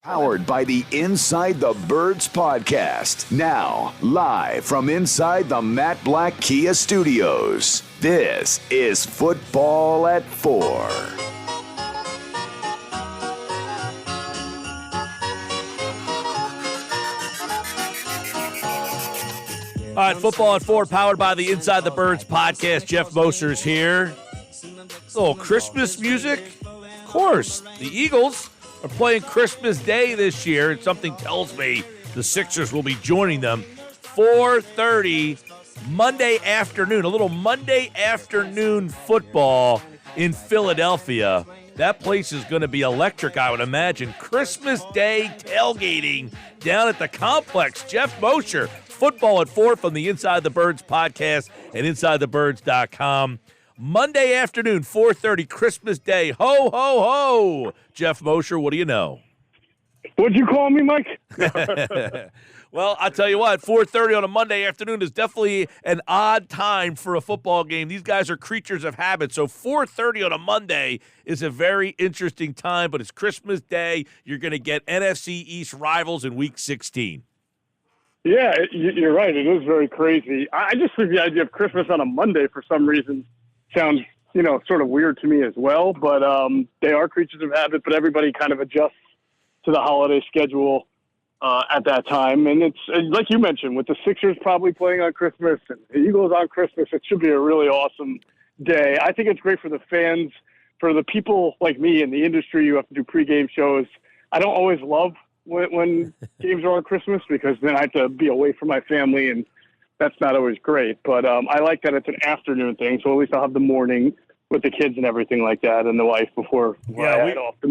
Powered by the Inside the Birds podcast. Now, live from inside the Matt Black Kia Studios. This is Football at 4. All right, Football at 4, powered by the Inside the Birds podcast. Geoff Mosher's here. A little Christmas music. Of course, the Eagles are playing Christmas Day this year, and something tells me the Sixers will be joining them. 4:30 Monday afternoon, a little Monday afternoon football in Philadelphia. That place is going to be electric, I would imagine. Christmas Day tailgating down at the complex. Geoff Mosher, Football at 4 from the Inside the Birds podcast and InsideTheBirds.com. Monday afternoon, 4:30, Christmas Day. Ho, ho, ho. Geoff Mosher, what do you know? What'd you call me, Mike? Well, I'll tell you what, 4:30 on a Monday afternoon is definitely an odd time for a football game. These guys are creatures of habit, so 4:30 on a Monday is a very interesting time, but it's Christmas Day. You're going to get NFC East rivals in Week 16. Yeah, you're right. It is very crazy. I just think the idea of Christmas on a Monday for some reason sounds, sort of weird to me as well. But they are creatures of habit, but everybody kind of adjusts to the holiday schedule at that time. And it's like you mentioned, with the Sixers probably playing on Christmas and the Eagles on Christmas, it should be a really awesome day. I think it's great for the fans, for the people like me in the industry who have to do pregame shows. I don't always love when games are on Christmas because then I have to be away from my family, and that's not always great. But I like that it's an afternoon thing, so at least I'll have the morning with the kids and everything like that and the wife before I head off to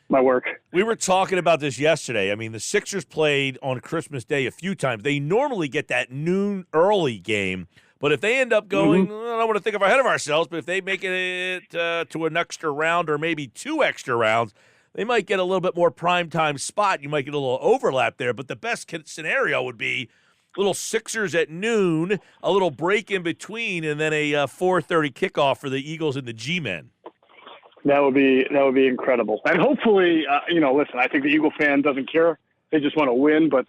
my work. We were talking about this yesterday. I mean, the Sixers played on Christmas Day a few times. They normally get that noon early game, but if they end up going, I don't want to think ahead of ourselves, but if they make it to an extra round or maybe 2 extra rounds, they might get a little bit more primetime spot. You might get a little overlap there, but the best scenario would be little Sixers at noon, a little break in between, and then a 4:30 kickoff for the Eagles and the G-Men. That would be incredible. And hopefully, listen, I think the Eagle fan doesn't care. They just want to win, but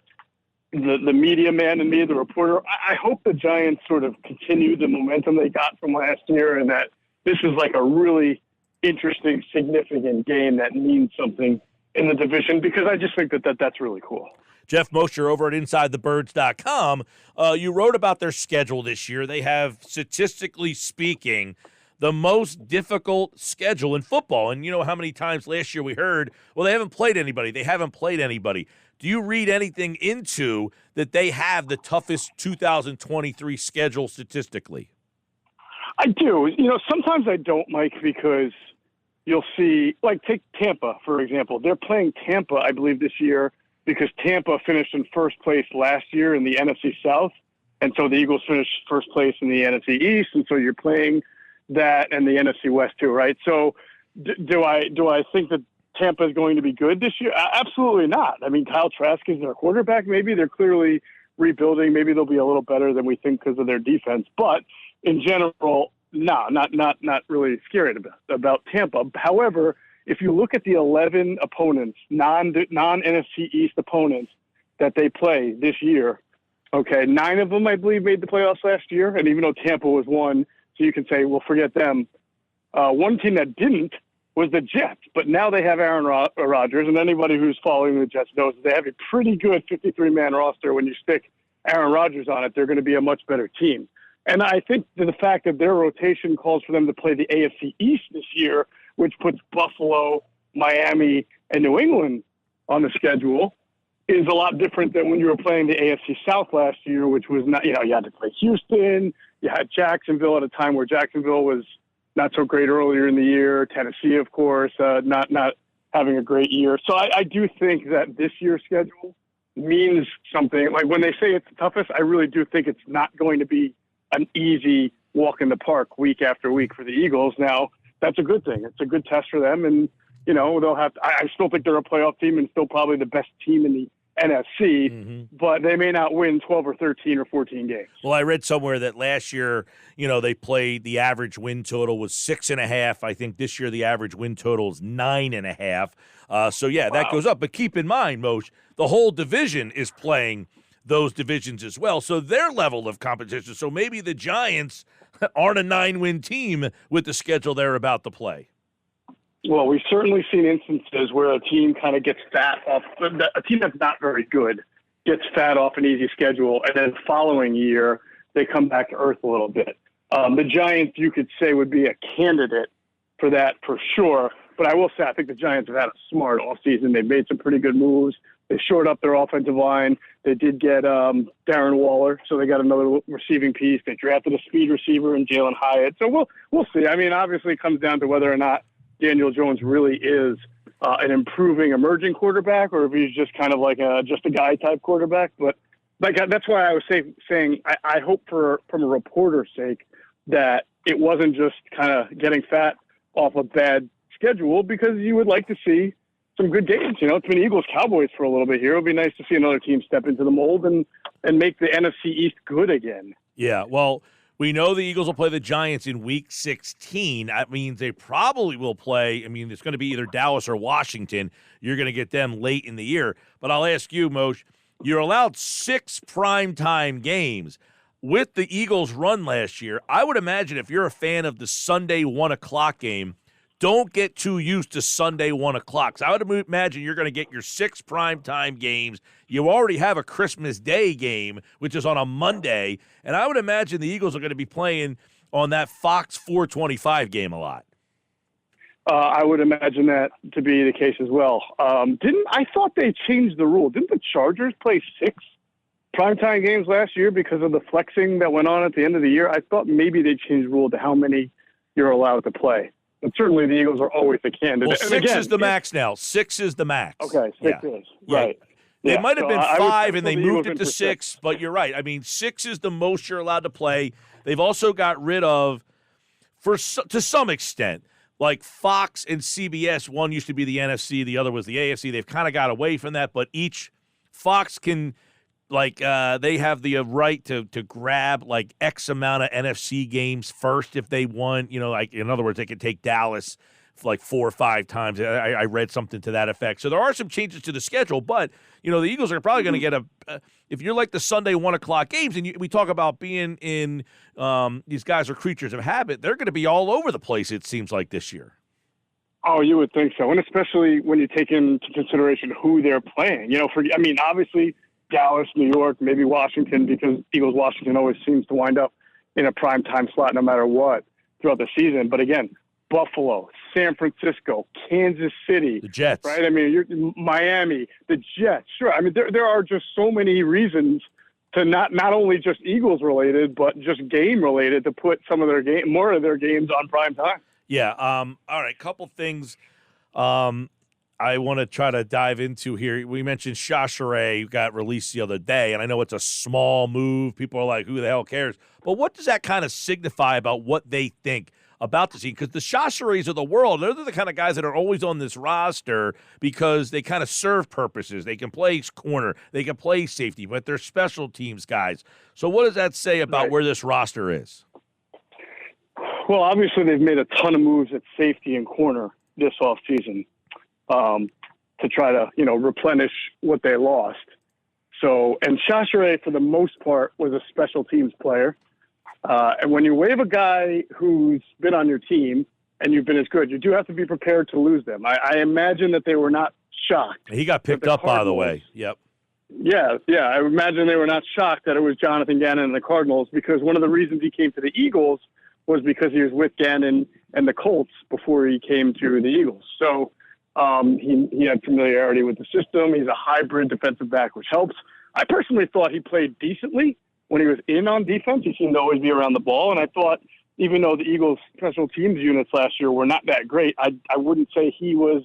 the media man and me, the reporter, I hope the Giants sort of continue the momentum they got from last year and that this is like a really interesting, significant game that means something in the division because I just think that's really cool. Geoff Mosher over at InsideTheBirds.com, you wrote about their schedule this year. They have, statistically speaking, the most difficult schedule in football. And you know how many times last year we heard, well, they haven't played anybody. They haven't played anybody. Do you read anything into that they have the toughest 2023 schedule statistically? I do. Sometimes I don't, Mike, because you'll see, like take Tampa, for example. They're playing Tampa, I believe, this year because Tampa finished in first place last year in the NFC South. And so the Eagles finished first place in the NFC East. And so you're playing that and the NFC West too, right? So do I think that Tampa is going to be good this year? Absolutely not. I mean, Kyle Trask is their quarterback. Maybe they're clearly rebuilding. Maybe they'll be a little better than we think because of their defense. But in general, no, not really scared about Tampa. However, if you look at the 11 opponents, non-NFC East opponents that they play this year, okay, 9 of them, I believe, made the playoffs last year. And even though Tampa was one, so you can say, well, forget them. One team that didn't was the Jets, but now they have Aaron Rodgers, and anybody who's following the Jets knows they have a pretty good 53-man roster. When you stick Aaron Rodgers on it, they're going to be a much better team. And I think that the fact that their rotation calls for them to play the AFC East this year, which puts Buffalo, Miami, and New England on the schedule, is a lot different than when you were playing the AFC South last year, which was not, you had to play Houston, you had Jacksonville at a time where Jacksonville was not so great earlier in the year, Tennessee, of course, not having a great year. So I do think that this year's schedule means something. Like when they say it's the toughest, I really do think it's not going to be an easy walk in the park week after week for the Eagles. Now, that's a good thing. It's a good test for them. And, they'll have to, I still think they're a playoff team and still probably the best team in the NFC, but they may not win 12 or 13 or 14 games. Well, I read somewhere that last year, they played, the average win total was 6.5. I think this year the average win total is 9.5. So, yeah, that goes up. But keep in mind, Moshe, the whole division is playing those divisions as well. So their level of competition. So maybe the Giants aren't a 9-win team with the schedule they're about to play. Well, we've certainly seen instances where a team kind of gets fat off, a team that's not very good gets fat off an easy schedule, and then the following year they come back to earth a little bit. The Giants, you could say, would be a candidate for that for sure. But I will say I think the Giants have had a smart offseason. They've made some pretty good moves. They shored up their offensive line. They did get Darren Waller, so they got another receiving piece. They drafted a speed receiver in Jalen Hyatt. So we'll see. I mean, obviously it comes down to whether or not Daniel Jones really is an improving emerging quarterback, or if he's just kind of like just a guy type quarterback. But that's why I was saying I hope from a reporter's sake that it wasn't just kind of getting fat off a bad schedule, because you would like to see some good games. It's been Eagles-Cowboys for a little bit here. It would be nice to see another team step into the mold and make the NFC East good again. Yeah, well, we know the Eagles will play the Giants in Week 16. That means they probably will play. I mean, it's going to be either Dallas or Washington. You're going to get them late in the year. But I'll ask you, Moshe, you're allowed 6 primetime games. With the Eagles' run last year, I would imagine if you're a fan of the Sunday 1 o'clock game, don't get too used to Sunday 1 o'clock. So I would imagine you're going to get your 6 primetime games. You already have a Christmas Day game, which is on a Monday. And I would imagine the Eagles are going to be playing on that Fox 425 game a lot. I would imagine that to be the case as well. I thought they changed the rule. Didn't the Chargers play 6 primetime games last year because of the flexing that went on at the end of the year? I thought maybe they changed the rule to how many you're allowed to play. But certainly the Eagles are always the candidate. Well, 6 is the max now. 6 is the max. Okay, 6 is. Right. They might have been 5 and they moved it to 6, but you're right. I mean, 6 is the most you're allowed to play. They've also got rid of, to some extent, like Fox and CBS. One used to be the NFC, the other was the AFC. They've kind of got away from that, but each Fox can – they have the right to grab like X amount of NFC games first if they want. In other words, they could take Dallas like 4 or 5 times. I read something to that effect. So there are some changes to the schedule, but the Eagles are probably going to get if you're like the Sunday 1 o'clock games, and we talk about being in these guys are creatures of habit, they're going to be all over the place. It seems like this year. Oh, you would think so, and especially when you take into consideration who they're playing. Obviously Dallas, New York, maybe Washington, because Eagles-Washington always seems to wind up in a primetime slot no matter what throughout the season. But again, Buffalo, San Francisco, Kansas City. The Jets. Right? I mean, Miami, the Jets. Sure. I mean, there are just so many reasons to not only just Eagles-related, but just game-related to put more of their games on primetime. Yeah. All right, couple things. I want to try to dive into here. We mentioned Chachere got released the other day, and I know it's a small move. People are like, who the hell cares? But what does that kind of signify about what they think about the team? Because the Chacheres of the world, they're the kind of guys that are always on this roster because they kind of serve purposes. They can play corner. They can play safety, but they're special teams guys. So what does that say about where this roster is? Well, obviously they've made a ton of moves at safety and corner this offseason. To try to, replenish what they lost. So, and Chachere, for the most part, was a special teams player. And when you waive a guy who's been on your team and you've been as good, you do have to be prepared to lose them. I imagine that they were not shocked. He got picked up, by the way. Yep. Yeah. I imagine they were not shocked that it was Jonathan Gannon and the Cardinals, because one of the reasons he came to the Eagles was because he was with Gannon and the Colts before he came to the Eagles. So, he had familiarity with the system. He's a hybrid defensive back, which helps. I personally thought he played decently when he was in on defense. He seemed to always be around the ball. And I thought, even though the Eagles special teams units last year were not that great, I wouldn't say he was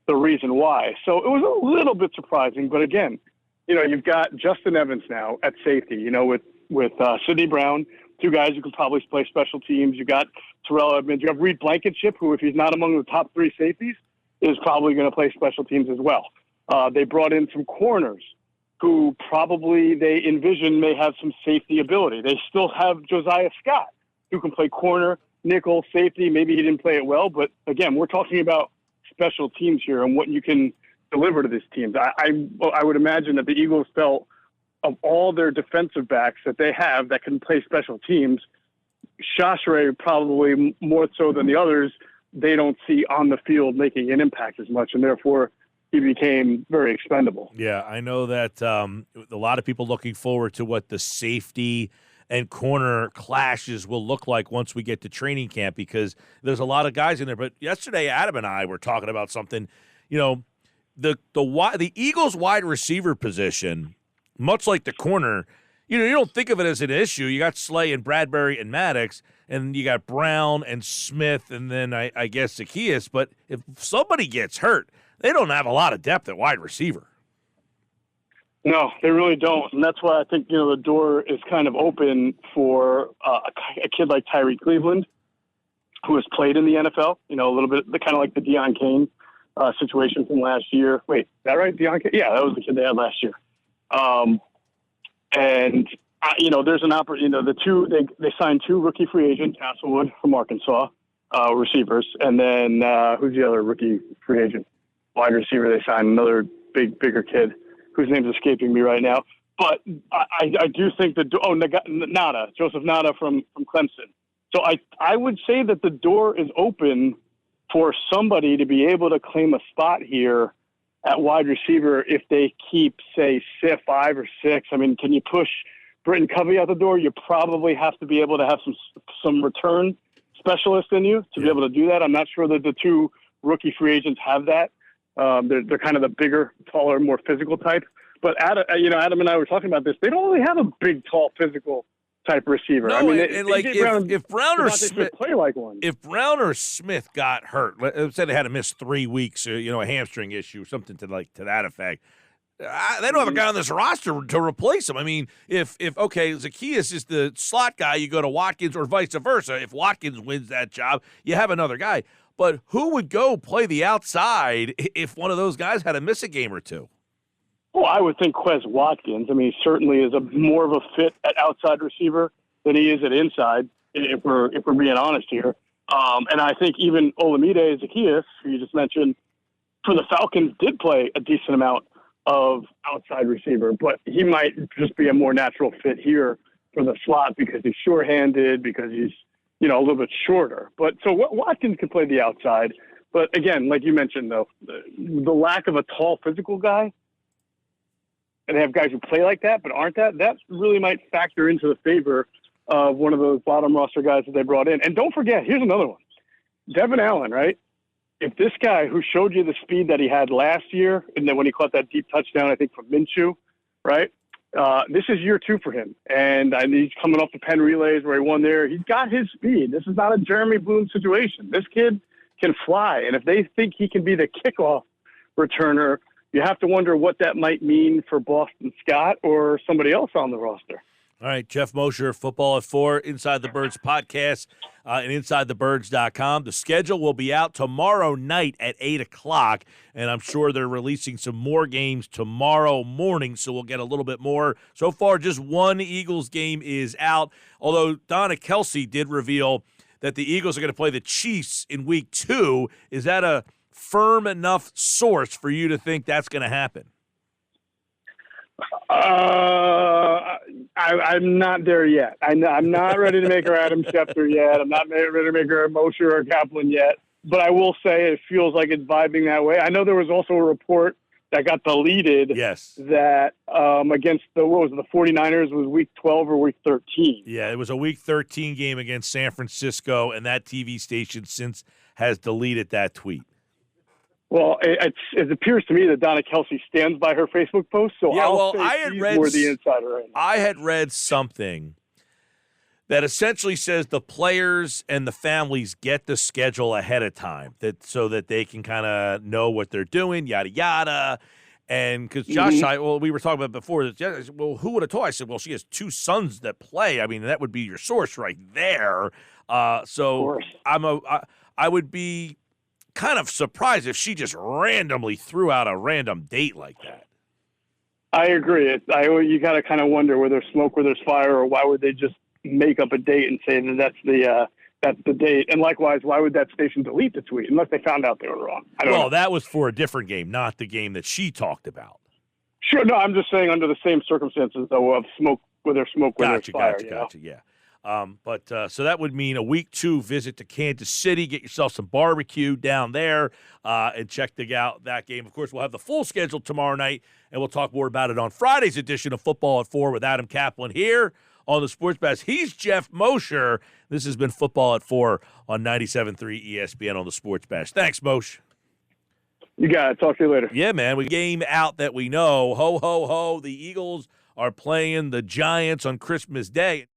the reason why. So it was a little bit surprising. But again, you've got Justin Evans now at safety, with Sidney Brown, 2 guys who can probably play special teams. You got Terrell Edmonds. You have Reed Blankenship, who, if he's not among the top 3 safeties, is probably going to play special teams as well. They brought in some corners who probably they envision may have some safety ability. They still have Josiah Scott, who can play corner, nickel, safety. Maybe he didn't play it well, but again, we're talking about special teams here and what you can deliver to these teams. I would imagine that the Eagles felt of all their defensive backs that they have that can play special teams, Shashre probably more so than the others, they don't see on the field making an impact as much, and therefore he became very expendable. Yeah, I know that a lot of people looking forward to what the safety and corner clashes will look like once we get to training camp, because there's a lot of guys in there. But yesterday, Adam and I were talking about something. You know, the Eagles wide receiver position, much like the corner, you don't think of it as an issue. You got Slay and Bradbury and Maddox, and you got Brown and Smith, and then I guess Zaccheaus. But if somebody gets hurt, they don't have a lot of depth at wide receiver. No, they really don't. And that's why I think, the door is kind of open for a kid like Tyree Cleveland, who has played in the NFL, a little bit kind of like the Deion Kane situation from last year. Wait, is that right? Deion Kane? Yeah, that was the kid they had last year. There's an opportunity. They signed 2 rookie free agents, Castlewood from Arkansas, receivers. And then who's the other rookie free agent? Wide receiver. They signed another bigger kid whose name's escaping me right now. But I do think Nada, Joseph Nada from Clemson. So I would say that the door is open for somebody to be able to claim a spot here at wide receiver if they keep, say, 5 or 6. I mean, can you push Britton Covey out the door? You probably have to be able to have some return specialists in you to be able to do that. I'm not sure that the 2 rookie free agents have that. They're kind of the bigger, taller, more physical type. But Adam and I were talking about this. They don't really have a big, tall, physical type receiver. No, I mean, if Brown or Smith play like one. If Brown or Smith got hurt, let's say they had to miss 3 weeks, a hamstring issue, something to that effect. They don't have a guy on this roster to replace him. I mean, if Zaccheaus is the slot guy, you go to Watkins, or vice versa. If Watkins wins that job, you have another guy. But who would go play the outside if one of those guys had to miss a game or 2? Well, I would think Quez Watkins. I mean, he certainly is more of a fit at outside receiver than he is at inside, if we're being honest here. And I think even Olamide Zaccheaus, who you just mentioned, for the Falcons did play a decent amount of outside receiver, but he might just be a more natural fit here for the slot because he's short-handed, because he's, a little bit shorter. But so Watkins can play the outside. But again, like you mentioned, though, the lack of a tall physical guy, and they have guys who play like that but aren't that really might factor into the favor of one of those bottom roster guys that they brought in. And don't forget, here's another one. Devin Allen, right? If this guy who showed you the speed that he had last year, and then when he caught that deep touchdown, I think from Minshew, right? This is year 2 for him. And he's coming off the Penn relays where he won there. He's got his speed. This is not a Jeremy Bloom situation. This kid can fly. And if they think he can be the kickoff returner, you have to wonder what that might mean for Boston Scott or somebody else on the roster. All right, Geoff Mosher, Football at 4, Inside the Birds podcast, and InsideTheBirds.com. The schedule will be out tomorrow night at 8 o'clock, and I'm sure they're releasing some more games tomorrow morning, so we'll get a little bit more. So far, just one Eagles game is out, although Donna Kelsey did reveal that the Eagles are going to play the Chiefs in Week 2. Is that a firm enough source for you to think that's going to happen? I'm not there yet. I'm not ready to make her Adam Schefter yet. I'm not ready to make her Mosher or Kaplan yet. But I will say it feels like it's vibing that way. I know there was also a report that got deleted. Yes. That against the 49ers was Week 12 or Week 13. Yeah, it was a Week 13 game against San Francisco, and that TV station since has deleted that tweet. Well, it appears to me that Donna Kelsey stands by her Facebook post, so I'll say she's more the insider right now. I had read something that essentially says the players and the families get the schedule ahead of time, so that they can kind of know what they're doing, yada, yada. And because Josh, we were talking about before, who would have told? I said, well, she has 2 sons that play. I mean, that would be your source right there. So I would be kind of surprised if she just randomly threw out a random date like that. I agree. You got to kind of wonder where there's smoke, where there's fire, or why would they just make up a date and say that that's the date? And likewise, why would that station delete the tweet unless they found out they were wrong? I don't know. That was for a different game, not the game that she talked about. Sure. No, I'm just saying under the same circumstances, though, of smoke, where there's smoke, where there's fire. Gotcha. Yeah. So that would mean a week 2 visit to Kansas City. Get yourself some barbecue down there and check out that game. Of course, we'll have the full schedule tomorrow night, and we'll talk more about it on Friday's edition of Football at 4 with Adam Kaplan here on the Sports Bash. He's Geoff Mosher. This has been Football at 4 on 97.3 ESPN on the Sports Bash. Thanks, Moshe. You got it. Talk to you later. Yeah, man. We game out that we know. Ho, ho, ho. The Eagles are playing the Giants on Christmas Day.